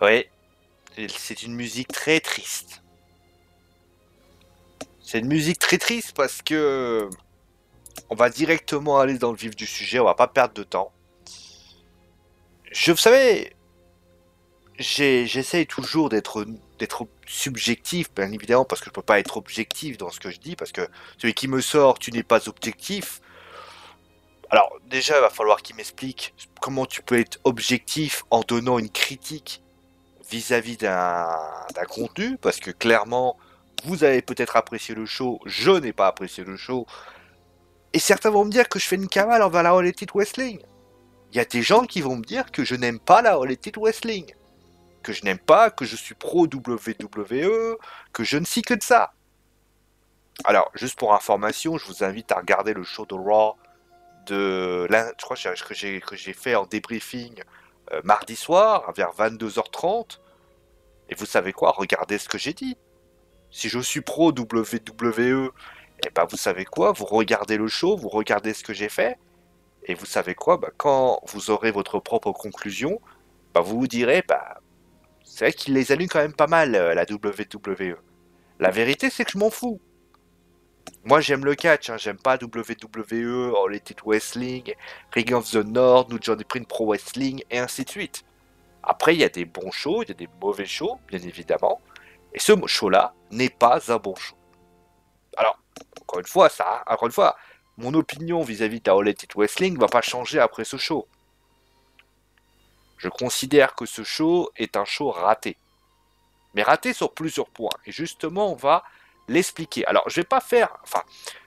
Oui, c'est une musique très triste. C'est une musique très triste parce que on va directement aller dans le vif du sujet, on va pas perdre de temps. Vous savez, j'essaye toujours d'être subjectif, bien évidemment, parce que je peux pas être objectif dans ce que je dis, parce que celui qui me sort, tu n'es pas objectif. Alors déjà, il va falloir qu'il m'explique comment tu peux être objectif en donnant une critique vis-à-vis d'un contenu, parce que clairement, vous avez peut-être apprécié le show, je n'ai pas apprécié le show, et certains vont me dire que je fais une cavale envers la All Elite Wrestling. Il y a des gens qui vont me dire que je n'aime pas la All Elite Wrestling, que je n'aime pas, que je suis pro WWE, que je ne suis que de ça. Alors, juste pour information, je vous invite à regarder le show de Raw je crois que j'ai fait en débriefing mardi soir vers 22h30. Et vous savez quoi? Regardez ce que j'ai dit. Si je suis pro WWE, et ben vous savez quoi? Vous regardez le show, vous regardez ce que j'ai fait, et vous savez quoi? Bah, quand vous aurez votre propre conclusion, bah, vous vous direz, bah, c'est vrai qu'il les allume quand même pas mal, la WWE. La vérité, c'est que je m'en fous. Moi, j'aime le catch, hein, j'aime pas WWE, All Elite Wrestling, Ring of the North, New Japan Pro Wrestling, et ainsi de suite. Après, il y a des bons shows, il y a des mauvais shows, bien évidemment, et ce show-là n'est pas un bon show. Alors, encore une fois, mon opinion vis-à-vis de la All Elite Wrestling ne va pas changer après ce show. Je considère que ce show est un show raté. Mais raté sur plusieurs points. Et justement, on va l'expliquer. Alors, je vais pas faire... Enfin,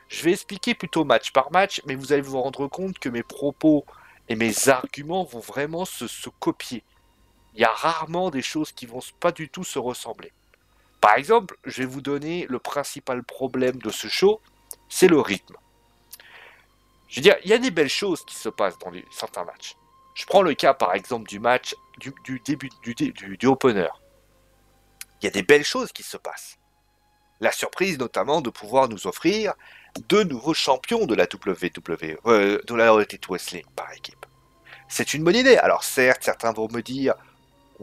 je vais expliquer plutôt match par match, mais vous allez vous rendre compte que mes propos et mes arguments vont vraiment se copier. Il y a rarement des choses qui vont pas du tout se ressembler. Par exemple, je vais vous donner le principal problème de ce show, c'est le rythme. Je veux dire, il y a des belles choses qui se passent dans certains matchs. Je prends le cas par exemple du match du début du opener. Il y a des belles choses qui se passent. La surprise notamment de pouvoir nous offrir deux nouveaux champions de la WWE, de la All Elite Wrestling par équipe. C'est une bonne idée. Alors certes, certains vont me dire,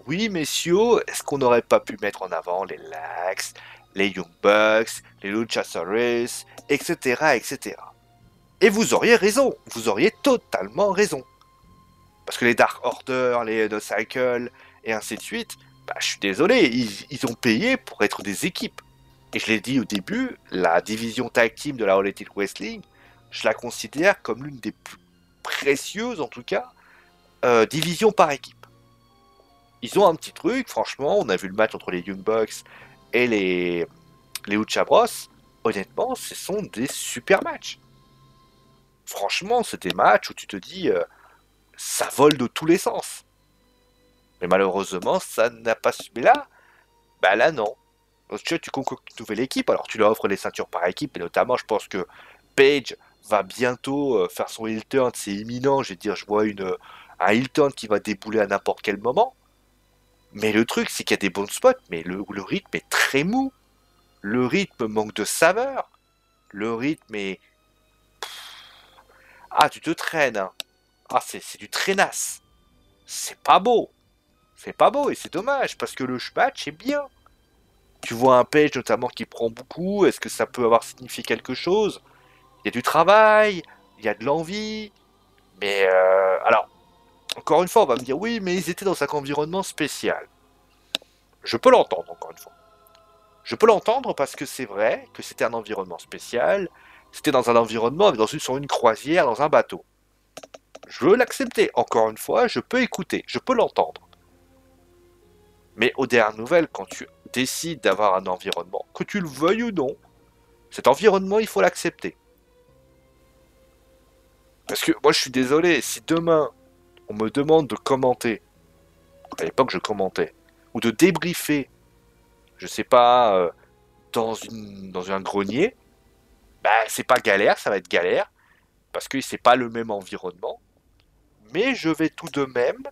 oui messieurs, est-ce qu'on n'aurait pas pu mettre en avant les Lax, les Young Bucks, les Luchasaurus, etc., etc. Et vous auriez raison, vous auriez totalement raison. Parce que les Dark Order, les No Cycle, et ainsi de suite, bah, je suis désolé, ils ont payé pour être des équipes. Et je l'ai dit au début, la division tag team de la All Elite Wrestling, je la considère comme l'une des plus précieuses, en tout cas, divisions par équipe. Ils ont un petit truc, franchement, on a vu le match entre les Young Bucks et les Ucha Bros. Honnêtement, ce sont des super matchs. Franchement, c'est des matchs où tu te dis, ça vole de tous les sens. Mais malheureusement, ça n'a pas su. Mais là, bah là non. Tu concoctes une nouvelle équipe, alors tu leur offres les ceintures par équipe, et notamment je pense que Page va bientôt faire son heel turn, c'est imminent, je vais dire, je vois un heel turn qui va débouler à n'importe quel moment. Mais le truc, c'est qu'il y a des bons spots, mais le rythme est très mou. Le rythme manque de saveur. Le rythme est... Ah, tu te traînes, hein. Ah, c'est du traînasse. C'est pas beau. C'est pas beau, et c'est dommage, parce que le match est bien. Tu vois un Page notamment qui prend beaucoup, est-ce que ça peut avoir signifié quelque chose? Il y a du travail, il y a de l'envie, mais alors, encore une fois, on va me dire oui, mais ils étaient dans un environnement spécial. Je peux l'entendre, encore une fois. Je peux l'entendre parce que c'est vrai que c'était un environnement spécial, c'était dans un environnement, sur une croisière, dans un bateau. Je veux l'accepter, encore une fois, je peux écouter, je peux l'entendre. Mais aux dernières nouvelles, quand tu décides d'avoir un environnement, que tu le veuilles ou non, cet environnement, il faut l'accepter. Parce que moi, je suis désolé, si demain, on me demande de commenter, à l'époque, je commentais, ou de débriefer, je sais pas, dans un grenier, bah, c'est pas galère, ça va être galère, parce que c'est pas le même environnement, mais je vais tout de même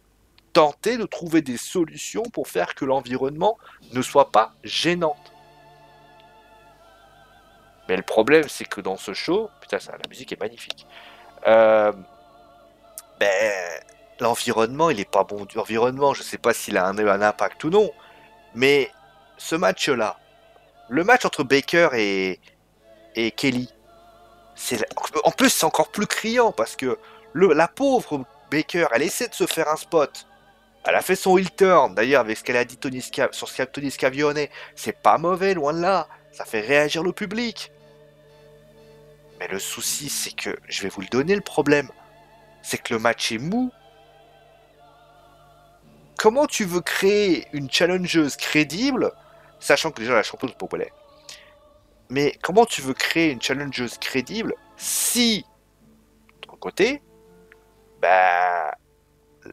tenter de trouver des solutions pour faire que l'environnement ne soit pas gênant. Mais le problème, c'est que dans ce show, putain, la musique est magnifique. Euh, ben, l'environnement, il est pas bon. L'environnement, je sais pas s'il a un impact ou non, mais ce match-là, le match entre Baker et Kelly, en plus c'est encore plus criant parce que la pauvre Baker, elle essaie de se faire un spot. Elle a fait son heel turn, d'ailleurs, avec ce qu'elle a dit sur ce qu'a Tony Scavione. C'est pas mauvais, loin de là. Ça fait réagir le public. Mais le souci, c'est que, je vais vous le donner, le problème, c'est que le match est mou. Comment tu veux créer une challengeuse crédible, sachant que déjà la championne est populaire, mais comment tu veux créer une challengeuse crédible si, de ton côté, bah,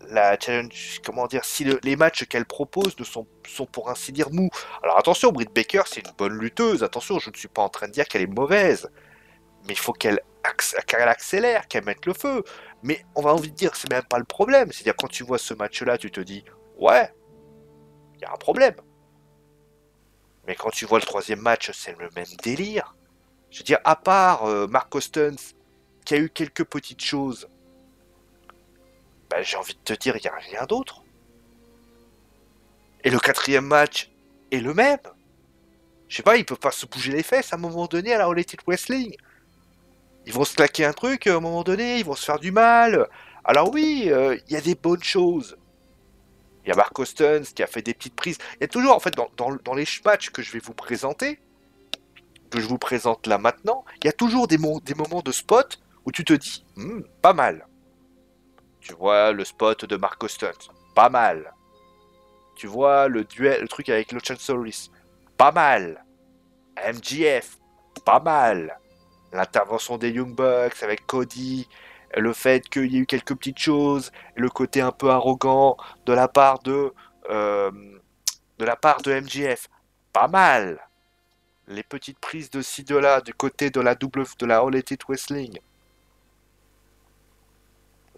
la challenge, comment dire, si les matchs qu'elle propose sont pour ainsi dire mous. Alors attention, Britt Baker, c'est une bonne lutteuse, attention, je ne suis pas en train de dire qu'elle est mauvaise, mais il faut qu'elle accélère, qu'elle mette le feu. Mais on va envie de dire, c'est même pas le problème, c'est-à-dire quand tu vois ce match-là, tu te dis, ouais, il y a un problème. Mais quand tu vois le troisième match, c'est le même délire. Je veux dire, à part Mark Ostens, qui a eu quelques petites choses, bah, j'ai envie de te dire, il n'y a rien d'autre. Et le quatrième match est le même. Je sais pas, ils peuvent pas se bouger les fesses à un moment donné à la All Elite Wrestling. Ils vont se claquer un truc à un moment donné, ils vont se faire du mal. Alors oui, il y a des bonnes choses. Il y a Mark Ostens qui a fait des petites prises. Il y a toujours, en fait, dans les matchs que je vais vous présenter, que je vous présente là maintenant, il y a toujours des moments de spot où tu te dis, pas mal. Tu vois le spot de Mark Ostens, pas mal. Tu vois le duel, le truc avec Luchasaurus, pas mal. MJF, pas mal. L'intervention des Young Bucks avec Cody, le fait qu'il y ait eu quelques petites choses, le côté un peu arrogant de la part euh, de MJF, pas mal. Les petites prises de ci de là du côté de la All Elite Wrestling.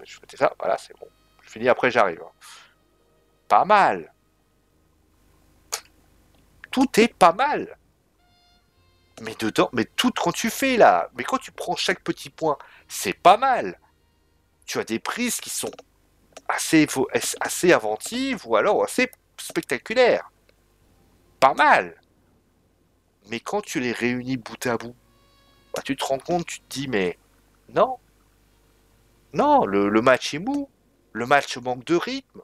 Je fais ça, voilà, c'est bon. Je finis après, j'arrive. Pas mal. Tout est pas mal. Mais dedans, mais tout quand tu fais là, mais quand tu prends chaque petit point, c'est pas mal. Tu as des prises qui sont assez inventives ou alors assez spectaculaires. Pas mal. Mais quand tu les réunis bout à bout, bah, tu te rends compte, tu te dis, mais non, non, le match est mou. Le match manque de rythme.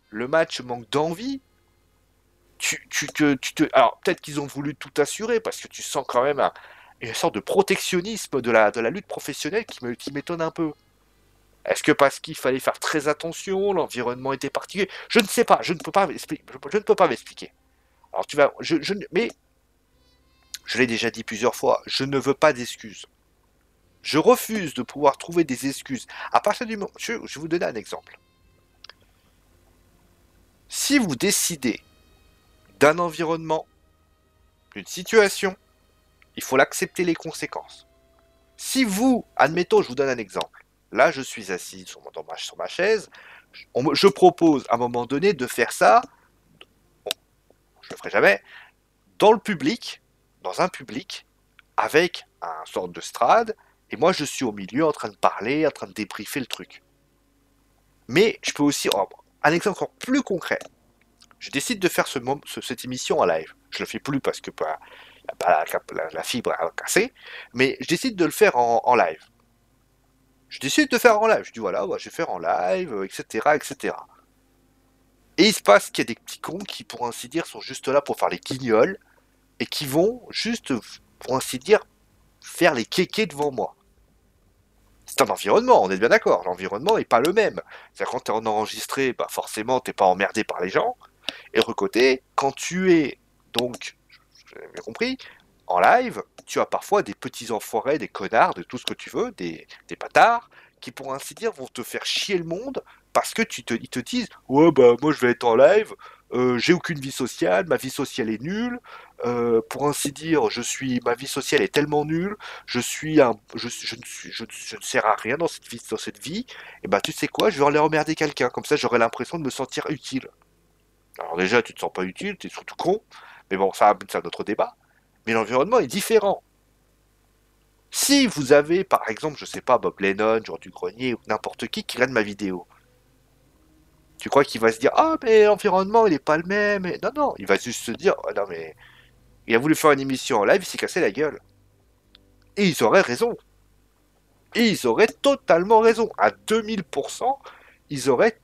Le match manque d'envie. Alors, peut-être qu'ils ont voulu tout assurer parce que tu sens quand même une sorte de protectionnisme de la lutte professionnelle qui m'étonne un peu. Est-ce que parce qu'il fallait faire très attention, l'environnement était particulier? Je ne sais pas, je ne peux pas m'expliquer. Je ne peux pas m'expliquer. Alors tu vas, mais je l'ai déjà dit plusieurs fois, je ne veux pas d'excuses. Je refuse de pouvoir trouver des excuses. À partir du moment, je vais vous donner un exemple. Si vous décidez d'un environnement, d'une situation, il faut l'accepter les conséquences. Si vous, admettons, je vous donne un exemple. Là, je suis assis sur ma chaise. Je propose à un moment donné de faire ça. Bon, je le ferai jamais. Dans le public, dans un public, avec un sorte de strade, et moi je suis au milieu en train de parler, en train de débriefer le truc. Mais je peux aussi, un exemple encore plus concret, je décide de faire cette émission en live. Je le fais plus parce que bah, la fibre a cassé, mais je décide de le faire en live. Je décide de faire en live. Je dis voilà, je vais faire en live, etc., etc. Et il se passe qu'il y a des petits cons qui, pour ainsi dire, sont juste là pour faire les guignols et qui vont juste, pour ainsi dire, faire les kékés devant moi. C'est un environnement, on est bien d'accord. L'environnement n'est pas le même. C'est-à-dire quand tu es en enregistré, bah forcément, t'es pas emmerdé par les gens. Et de l'autre côté, quand tu es, donc, j'ai bien compris, en live, tu as parfois des petits enfoirés, des connards, de tout ce que tu veux, des bâtards, qui pour ainsi dire vont te faire chier le monde parce que ils te disent ouais bah moi je vais être en live, j'ai aucune vie sociale, ma vie sociale est nulle, pour ainsi dire ma vie sociale est tellement nulle, je ne sers à rien dans cette vie, et bah tu sais quoi, je vais aller emmerder quelqu'un, comme ça j'aurai l'impression de me sentir utile. Alors déjà tu te sens pas utile, tu es surtout con, mais bon ça c'est un autre débat. Mais l'environnement est différent. Si vous avez, par exemple, je sais pas, Bob Lennon, Jean du Grenier, ou n'importe qui regarde ma vidéo, Tu crois qu'il va se dire, ah, mais l'environnement, il est pas le même. Non, non, il va juste se dire, oh, non, mais il a voulu faire une émission en live, il s'est cassé la gueule. Et ils auraient raison. Et ils auraient totalement raison. À 2000%, ils auraient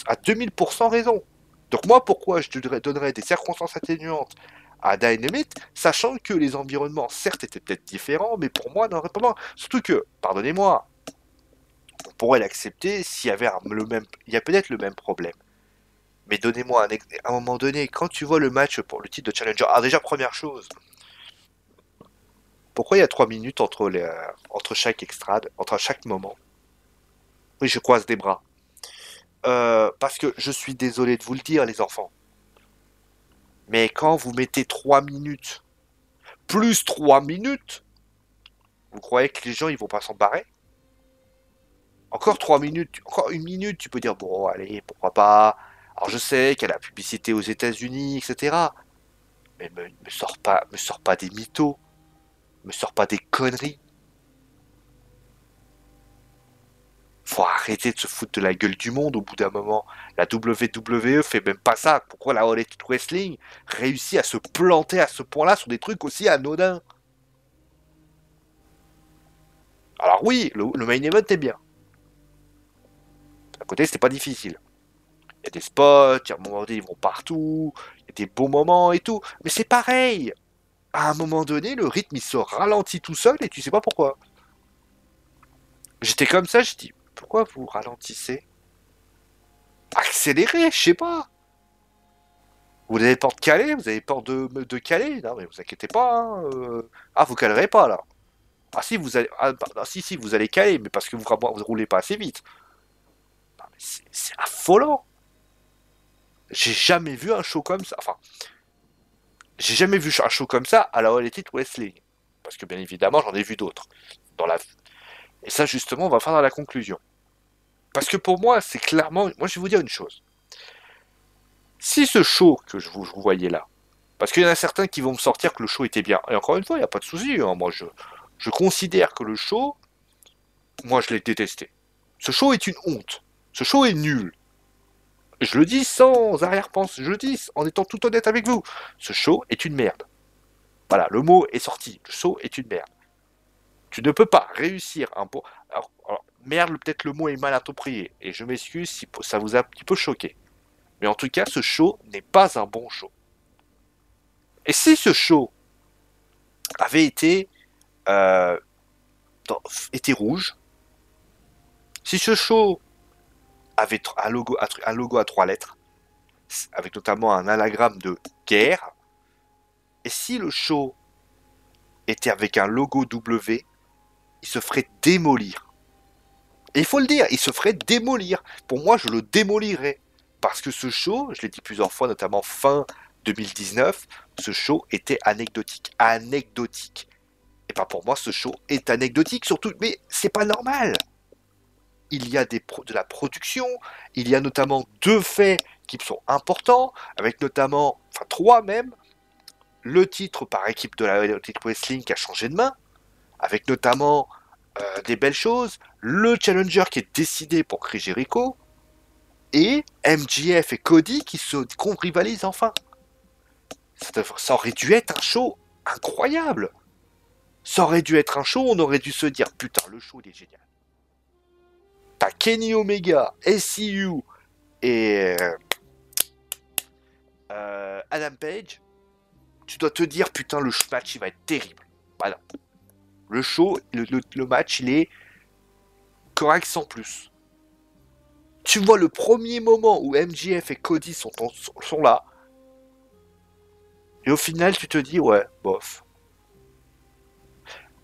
à 2000% raison. Donc moi, pourquoi je donnerais des circonstances atténuantes à Dynamite, sachant que les environnements, certes, étaient peut-être différents, mais pour moi, n'auraient pas besoin. Surtout que, pardonnez-moi, on pourrait l'accepter s'il y avait le même, il y a peut-être le même problème. Mais donnez-moi à un moment donné, quand tu vois le match pour le titre de Challenger, ah déjà première chose, pourquoi il y a 3 minutes entre chaque extrade, entre chaque moment? Oui, je croise des bras. Parce que je suis désolé de vous le dire, les enfants, mais quand vous mettez 3 minutes, plus 3 minutes, vous croyez que les gens ils vont pas s'en barrer? Encore 3 minutes, encore une minute, tu peux dire bon, allez, pourquoi pas. Alors je sais qu'il y a la publicité aux États-Unis, etc. Mais me sors pas des mythos, me sors pas des conneries. Faut arrêter de se foutre de la gueule du monde au bout d'un moment. La WWE fait même pas ça. Pourquoi la All Elite Wrestling réussit à se planter à ce point-là sur des trucs aussi anodins? Alors oui, le main event est bien. À côté, c'était pas difficile. Il y a des spots, il y a un moment donné, ils vont partout, il y a des beaux moments et tout. Mais c'est pareil. À un moment donné, le rythme, il se ralentit tout seul et tu sais pas pourquoi. J'étais comme ça, je dis, pourquoi vous ralentissez? Accélérez, je sais pas. Vous avez peur de caler? Vous avez peur de caler? Non, mais vous inquiétez pas, hein, Ah, vous calerez pas, là. Ah si, vous allez... si, vous allez caler, mais parce que vous roulez pas assez vite. Non, mais c'est affolant. J'ai jamais vu un show comme ça. Enfin, j'ai jamais vu un show comme ça à la All Elite Wrestling. Parce que bien évidemment, j'en ai vu d'autres. Dans la... Et ça, justement, on va faire dans la conclusion. Parce que pour moi, c'est clairement... Moi, je vais vous dire une chose. Si ce show que je vous voyais là, parce qu'il y en a certains qui vont me sortir que le show était bien. Et encore une fois, il n'y a pas de souci, hein. Moi, je considère que le show, moi, je l'ai détesté. Ce show est une honte. Ce show est nul. Je le dis sans arrière-pensée. Je le dis en étant tout honnête avec vous. Ce show est une merde. Voilà, le mot est sorti. Le show est une merde. Tu ne peux pas réussir un bon... Alors, merde, peut-être le mot est mal approprié. Et je m'excuse si ça vous a un petit peu choqué. Mais en tout cas, ce show n'est pas un bon show. Et si ce show avait euh, été rouge, si ce show avait un logo à 3 lettres, avec notamment un anagramme de guerre, et si le show était avec un logo W, il se ferait démolir. Et il faut le dire, il se ferait démolir. Pour moi, je le démolirais. Parce que ce show, je l'ai dit plusieurs fois, notamment fin 2019, ce show était anecdotique. Anecdotique. Et pas pour moi, ce show est anecdotique, surtout, mais c'est pas normal. Il y a de la production, il y a notamment 2 faits qui sont importants, avec notamment, enfin 3 même, le titre par équipe de la Elite Wrestling qui a changé de main, avec notamment des belles choses, le challenger qui est décidé pour Chris Jericho, et MJF et Cody qui se rivalisent enfin. Ça aurait dû être un show incroyable. Ça aurait dû être un show, on aurait dû se dire, putain, le show il est génial. T'as Kenny Omega, SCU et Adam Page. Tu dois te dire, putain, le match il va être terrible. Bah non. Le show, le match, il est correct sans plus. Tu vois le premier moment où MJF et Cody sont là, et au final, tu te dis, ouais, bof.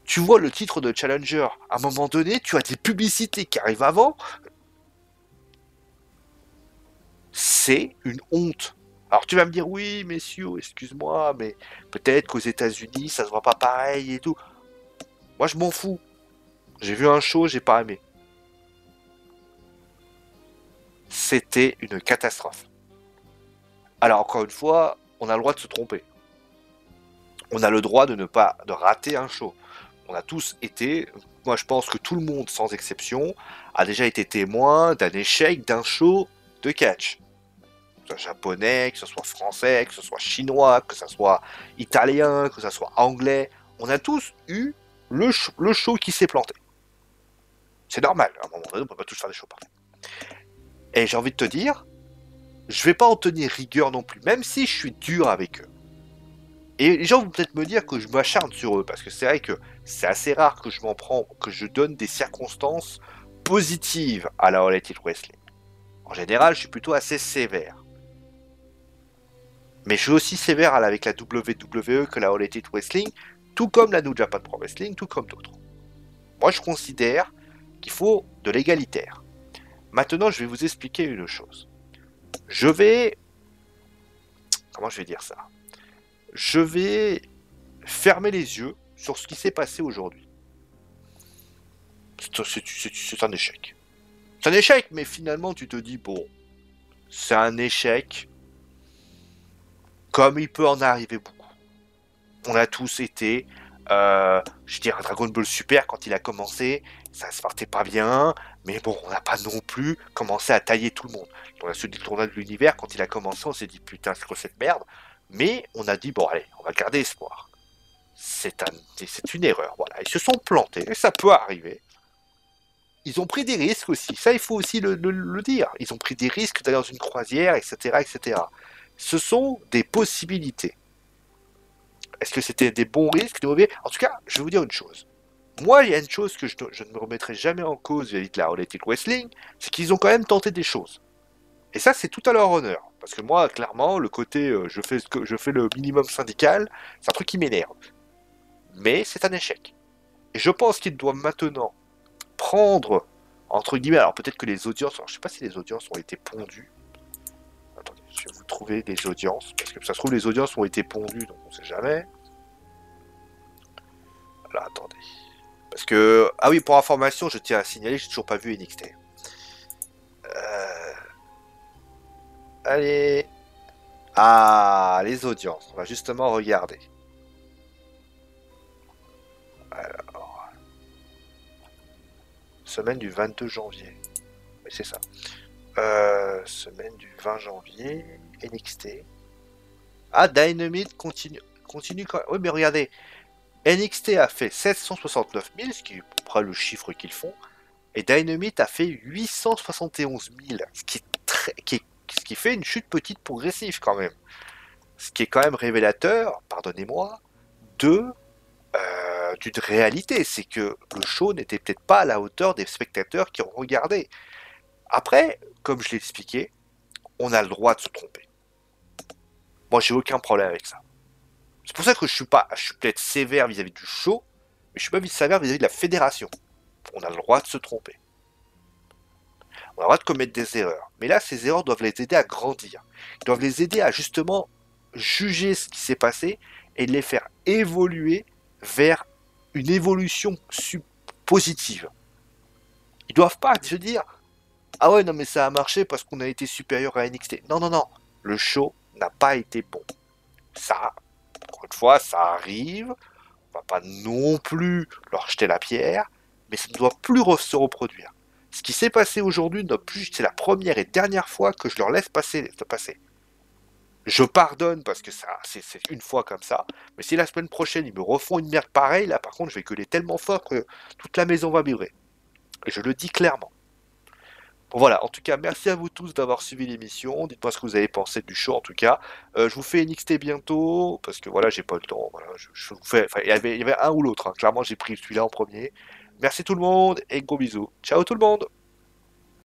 Tu vois le titre de Challenger, à un moment donné, tu as des publicités qui arrivent avant. C'est une honte. Alors tu vas me dire, oui, messieurs, excuse-moi, mais peut-être qu'aux États-Unis, ça se voit pas pareil et tout. Moi, je m'en fous. J'ai vu un show, j'ai pas aimé. C'était une catastrophe. Alors encore une fois, on a le droit de se tromper. On a le droit de ne pas de rater un show. On a tous été, moi je pense que tout le monde sans exception a déjà été témoin d'un échec d'un show de catch. Que ce soit japonais, que ce soit français, que ce soit chinois, que ce soit italien, que ce soit anglais. On a tous eu le show qui s'est planté. C'est normal, à un moment donné, on peut pas tous faire des shows parfaits. Et j'ai envie de te dire, je vais pas en tenir rigueur non plus, même si je suis dur avec eux. Et les gens vont peut-être me dire que je m'acharne sur eux, parce que c'est vrai que c'est assez rare que je m'en prends, que je donne des circonstances positives à la All Elite Wrestling. En général, je suis plutôt assez sévère. Mais je suis aussi sévère avec la WWE que la All Elite Wrestling, tout comme la New Japan Pro Wrestling, tout comme d'autres. Moi, je considère qu'il faut de l'égalitaire. Maintenant, je vais vous expliquer une chose. Je vais... Comment je vais dire ça? Je vais fermer les yeux sur ce qui s'est passé aujourd'hui. C'est un échec. C'est un échec, mais finalement, tu te dis, bon, c'est un échec comme il peut en arriver beaucoup. On a tous été, je dirais Dragon Ball Super quand il a commencé, ça se partait pas bien, mais bon, on n'a pas non plus commencé à tailler tout le monde. On a celui du tournoi de l'univers, quand il a commencé, on s'est dit putain, c'est quoi cette merde? Mais on a dit bon allez, on va garder espoir. C'est une erreur, voilà. Ils se sont plantés, et ça peut arriver. Ils ont pris des risques aussi, ça il faut aussi le dire. Ils ont pris des risques d'aller dans une croisière, etc., etc. Ce sont des possibilités. Est-ce que c'était des bons risques, des mauvais? En tout cas, je vais vous dire une chose. Moi, il y a une chose que je ne me remettrai jamais en cause vis-à-vis de la All Elite Wrestling, c'est qu'ils ont quand même tenté des choses. Et ça, c'est tout à leur honneur. Parce que moi, clairement, le côté je fais le minimum syndical, c'est un truc qui m'énerve. Mais c'est un échec. Et je pense qu'ils doivent maintenant prendre, entre guillemets, alors peut-être que les audiences, alors je sais pas si les audiences ont été pondues. Attendez, je vais vous trouver des audiences, parce que ça se trouve les audiences ont été pondues, donc on sait jamais. Là, attendez. Parce que, ah oui, pour information, je tiens à signaler, j'ai toujours pas vu NXT. Allez. Ah, les audiences. On va justement regarder. Alors, semaine du 22 janvier. Oui, c'est ça. Semaine du 20 janvier. NXT. Ah, Dynamite continue quand même. Oui, mais regardez. NXT a fait 769 000, ce qui est à peu près le chiffre qu'ils font. Et Dynamite a fait 871 000, ce qui fait une chute petite progressive quand même. Ce qui est quand même révélateur, pardonnez-moi, d'une réalité. C'est que le show n'était peut-être pas à la hauteur des spectateurs qui ont regardé. Après, comme je l'ai expliqué, on a le droit de se tromper. Moi, j'ai aucun problème avec ça. C'est pour ça que je suis peut-être sévère vis-à-vis du show, mais je suis pas sévère vis-à-vis de la fédération. On a le droit de se tromper. On a le droit de commettre des erreurs. Mais là, ces erreurs doivent les aider à grandir. Ils doivent les aider à justement juger ce qui s'est passé et les faire évoluer vers une évolution positive. Ils doivent pas se dire ah ouais non mais ça a marché parce qu'on a été supérieur à NXT. Non non non, le show n'a pas été bon. Ça, encore une fois, ça arrive. On va pas non plus leur jeter la pierre, mais ça ne doit plus se reproduire. Ce qui s'est passé aujourd'hui, c'est la première et dernière fois que je leur laisse passer. Je pardonne parce que ça, c'est une fois comme ça. Mais si la semaine prochaine ils me refont une merde pareille, là par contre je vais gueuler tellement fort que toute la maison va vibrer. Et je le dis clairement. Bon voilà, en tout cas, merci à vous tous d'avoir suivi l'émission. Dites-moi ce que vous avez pensé du show en tout cas. Je vous fais NXT bientôt, parce que voilà, j'ai pas le temps. Voilà, je vous fais. Enfin, il y avait un ou l'autre, hein. Clairement, j'ai pris celui-là en premier. Merci tout le monde et gros bisous. Ciao tout le monde!